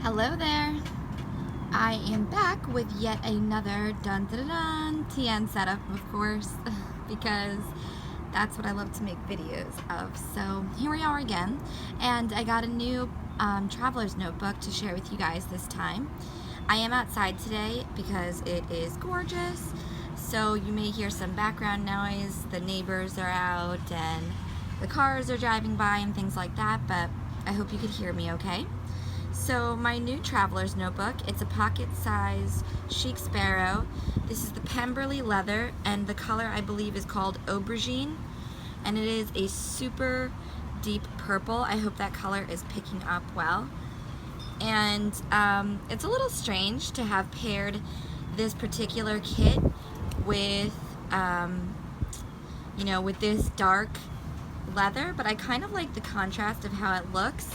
Hello there. I am back with yet another dun dun dun TN setup, of course, because that's what I love to make videos of. So here we are again, and I got a new traveler's notebook to share with you guys this time. I am outside today because it is gorgeous, so you may hear some background noise. The neighbors are out and the cars are driving by and things like that, but I hope you could hear me okay. So my new traveler's notebook, it's a pocket size Chic Sparrow. This is the Pemberly leather, and the color I believe is called aubergine, and it is a super deep purple. I hope that color is picking up well. And it's a little strange to have paired this particular kit with with this dark leather, but I kind of like the contrast of how it looks.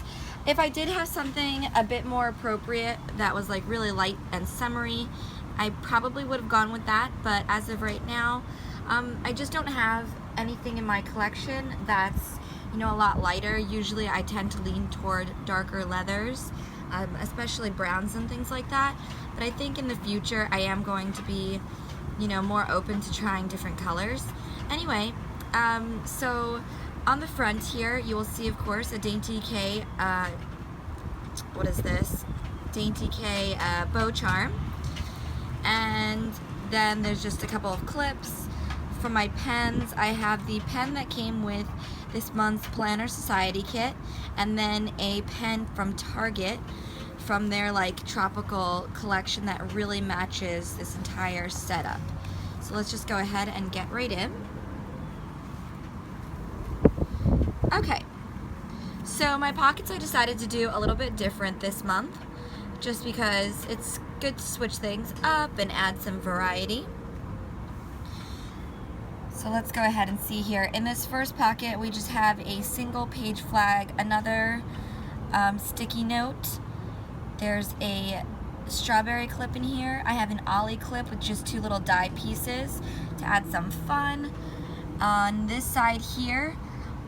If I did have something a bit more appropriate that was like really light and summery, I probably would have gone with that, but as of right now, I just don't have anything in my collection that's a lot lighter. Usually I tend to lean toward darker leathers, especially browns and things like that, but I think in the future I am going to be more open to trying different colors. Anyway, so on the front here, you will see, of course, a Dainty K, what is this? Dainty K bow charm. And then there's just a couple of clips. For my pens, I have the pen that came with this month's Planner Society kit, and then a pen from Target from their tropical collection that really matches this entire setup. So let's just go ahead and get right in. Okay, so my pockets I decided to do a little bit different this month, just because it's good to switch things up and add some variety. So let's go ahead and see here. In this first pocket, we just have a single page flag, another sticky note. There's a strawberry clip in here. I have an ollie clip with just two little die pieces to add some fun. On this side here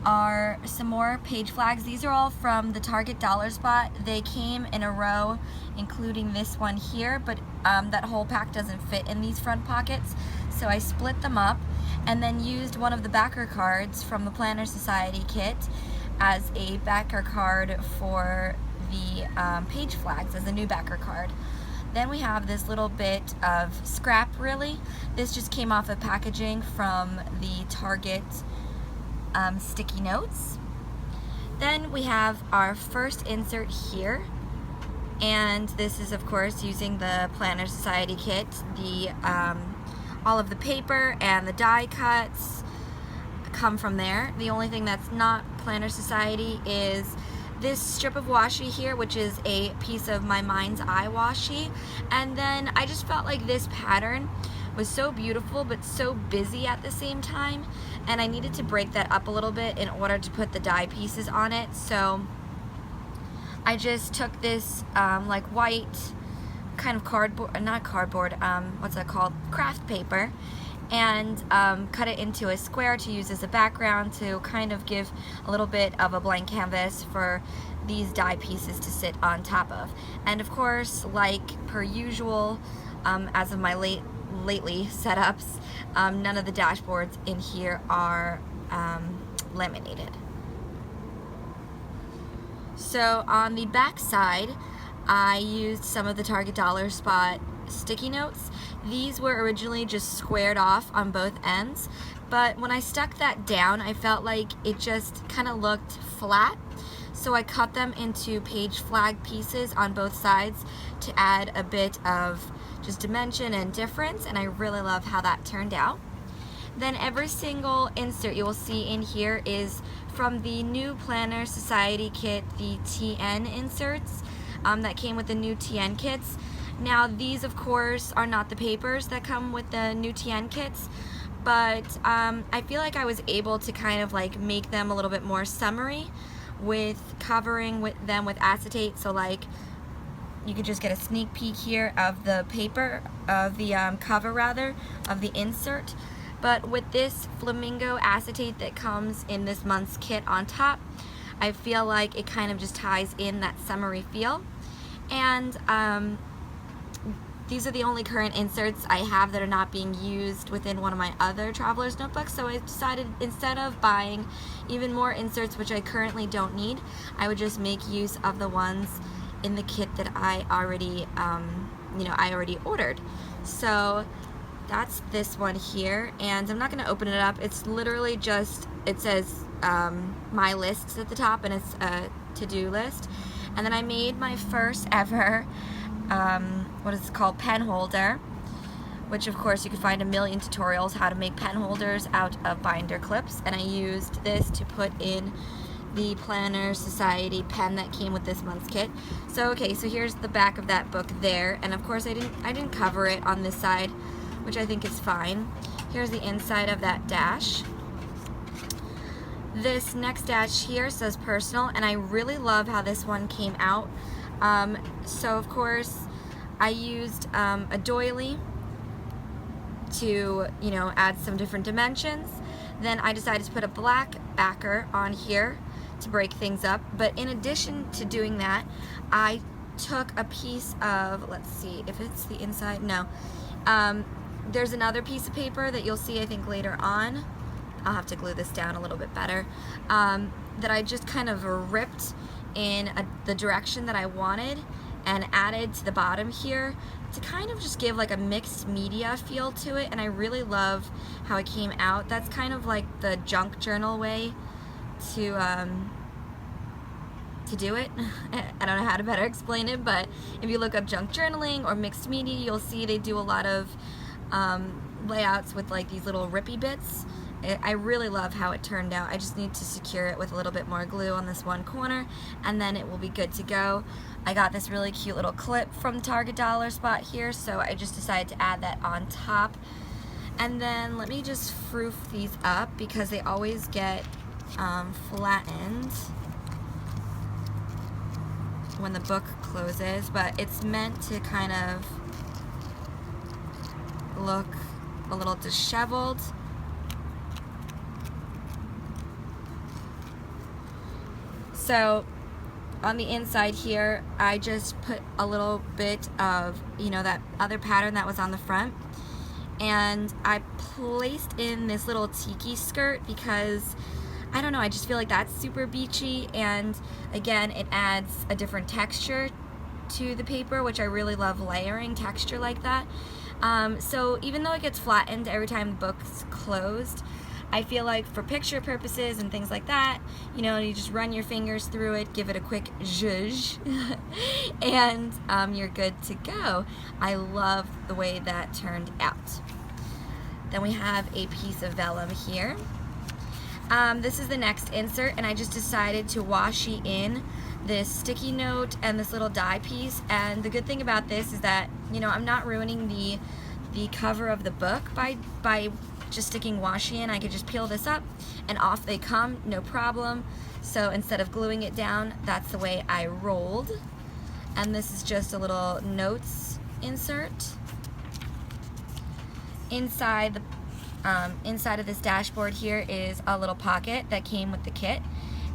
are some more page flags. These are all from the Target Dollar Spot. They came in a row, including this one here, but that whole pack doesn't fit in these front pockets, so I split them up and then used one of the backer cards from the Planner Society kit as a backer card for the page flags, as a new backer card. Then we have this little bit of scrap, really. This just came off of packaging from the Target sticky notes. Then we have our first insert here, and this is of course using the Planner Society kit. The all of the paper and the die cuts come from there. The only thing that's not Planner Society is this strip of washi here, which is a piece of my Mind's Eye washi. And then I just felt like this pattern was so beautiful but so busy at the same time, and I needed to break that up a little bit in order to put the die pieces on it. So I just took this like white kind of cardboard, not cardboard, what's that called, craft paper, and cut it into a square to use as a background to kind of give a little bit of a blank canvas for these die pieces to sit on top of. And of course, like per usual, as of my lately setups, none of the dashboards in here are laminated. So on the back side, I used some of the Target Dollar Spot sticky notes. These were originally just squared off on both ends, but when I stuck that down, I felt like it just kind of looked flat. So I cut them into page flag pieces on both sides to add a bit of just dimension and difference, and I really love how that turned out. Then every single insert you will see in here is from the new Planner Society kit, the TN inserts that came with the new TN kits. Now these of course are not the papers that come with the new TN kits, but I feel like I was able to kind of make them a little bit more summery with covering them with acetate. So you could just get a sneak peek here of the paper, of the cover rather, of the insert. But with this flamingo acetate that comes in this month's kit on top, I feel like it kind of just ties in that summery feel. And these are the only current inserts I have that are not being used within one of my other traveler's notebooks, so I decided instead of buying even more inserts, which I currently don't need, I would just make use of the ones in the kit that I already, I already ordered. So that's this one here, and I'm not going to open it up. It's literally just, it says my lists at the top, and it's a to-do list. And then I made my first ever what is it called, pen holder, which of course you can find a million tutorials how to make pen holders out of binder clips, and I used this to put in the Planner Society pen that came with this month's kit. So okay, so here's the back of that book there, and of course I didn't cover it on this side, which I think is fine. Here's the inside of that dash. This next dash here says personal, and I really love how this one came out. So of course I used a doily to, add some different dimensions. Then I decided to put a black backer on here to break things up. But in addition to doing that, I took a piece of, let's see if it's the inside, no. There's another piece of paper that you'll see I think later on. I'll have to glue this down a little bit better. That I just kind of ripped in the direction that I wanted and added to the bottom here to kind of just give like a mixed media feel to it, and I really love how it came out. That's kind of like the junk journal way to do it. I don't know how to better explain it, but if you look up junk journaling or mixed media, you'll see they do a lot of layouts with like these little rippy bits. I really love how it turned out. I just need to secure it with a little bit more glue on this one corner, and then it will be good to go. I got this really cute little clip from Target dollar spot here, so I just decided to add that on top. And then let me just froof these up because they always get flattened when the book closes, but it's meant to kind of look a little disheveled. So on the inside here, I just put a little bit of, that other pattern that was on the front, and I placed in this little Tiki skirt because, I don't know, I just feel like that's super beachy, and again, it adds a different texture to the paper, which I really love layering texture like that. So even though it gets flattened every time the book's closed, I feel like for picture purposes and things like that, you just run your fingers through it, give it a quick zhuzh, and you're good to go. I love the way that turned out. Then we have a piece of vellum here. This is the next insert, and I just decided to washi in this sticky note and this little die piece. And the good thing about this is that, I'm not ruining the cover of the book by just sticking washi in. I could just peel this up and off they come, no problem. So instead of gluing it down, that's the way I rolled. And this is just a little notes insert. Inside of this dashboard here is a little pocket that came with the kit,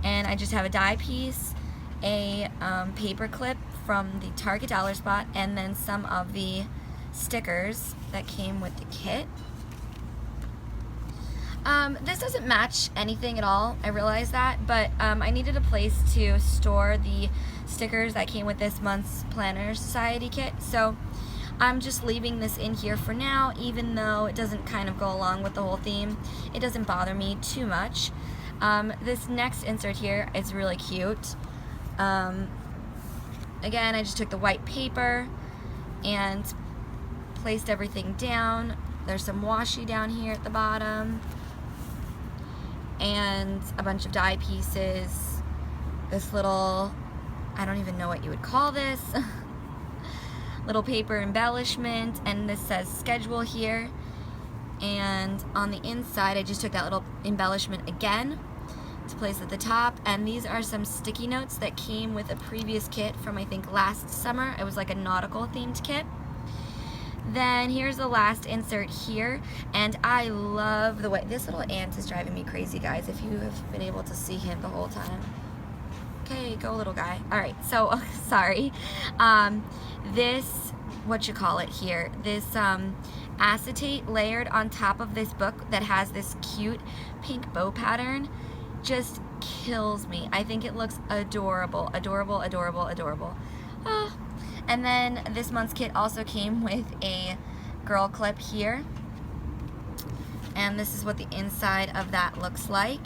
and I just have a die piece, a paper clip from the Target dollar spot, and then some of the stickers that came with the kit. This doesn't match anything at all, I realize that, but I needed a place to store the stickers that came with this month's Planner Society kit, so I'm just leaving this in here for now, even though it doesn't kind of go along with the whole theme. It doesn't bother me too much. This next insert here is really cute. Again, I just took the white paper and placed everything down. There's some washi down here at the bottom, and a bunch of die pieces. This little, I don't even know what you would call this, little paper embellishment, and this says schedule here. And on the inside, I just took that little embellishment again to place at the top, and these are some sticky notes that came with a previous kit from I think last summer. It was like a nautical themed kit. Then here's the last insert here, and I love the way this little ant is driving me crazy, guys, if you have been able to see him the whole time. Okay, go little guy. All right, so sorry. This, what you call it here, this acetate layered on top of this book that has this cute pink bow pattern just kills me. I think it looks adorable, adorable, adorable, adorable. Oh. And then this month's kit also came with a girl clip here. And this is what the inside of that looks like.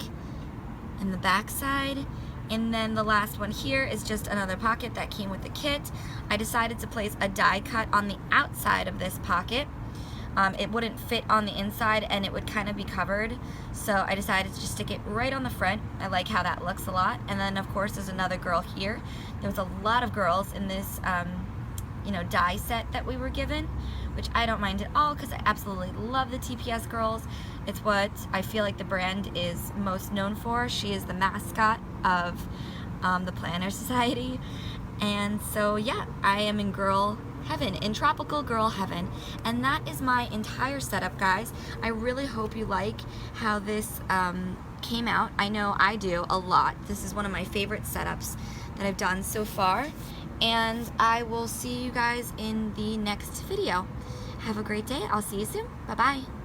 And the back side. And then the last one here is just another pocket that came with the kit. I decided to place a die cut on the outside of this pocket. It wouldn't fit on the inside and it would kind of be covered. So I decided to just stick it right on the front. I like how that looks a lot. And then of course there's another girl here. There was a lot of girls in this you know, die set that we were given, which I don't mind at all because I absolutely love the TPS girls. It's what I feel like the brand is most known for. She is the mascot of the Planner Society. And so yeah, I am in girl heaven, in tropical girl heaven. And that is my entire setup, guys. I really hope you like how this came out. I know I do a lot. This is one of my favorite setups that I've done so far. And I will see you guys in the next video. Have a great day. I'll see you soon. Bye-bye.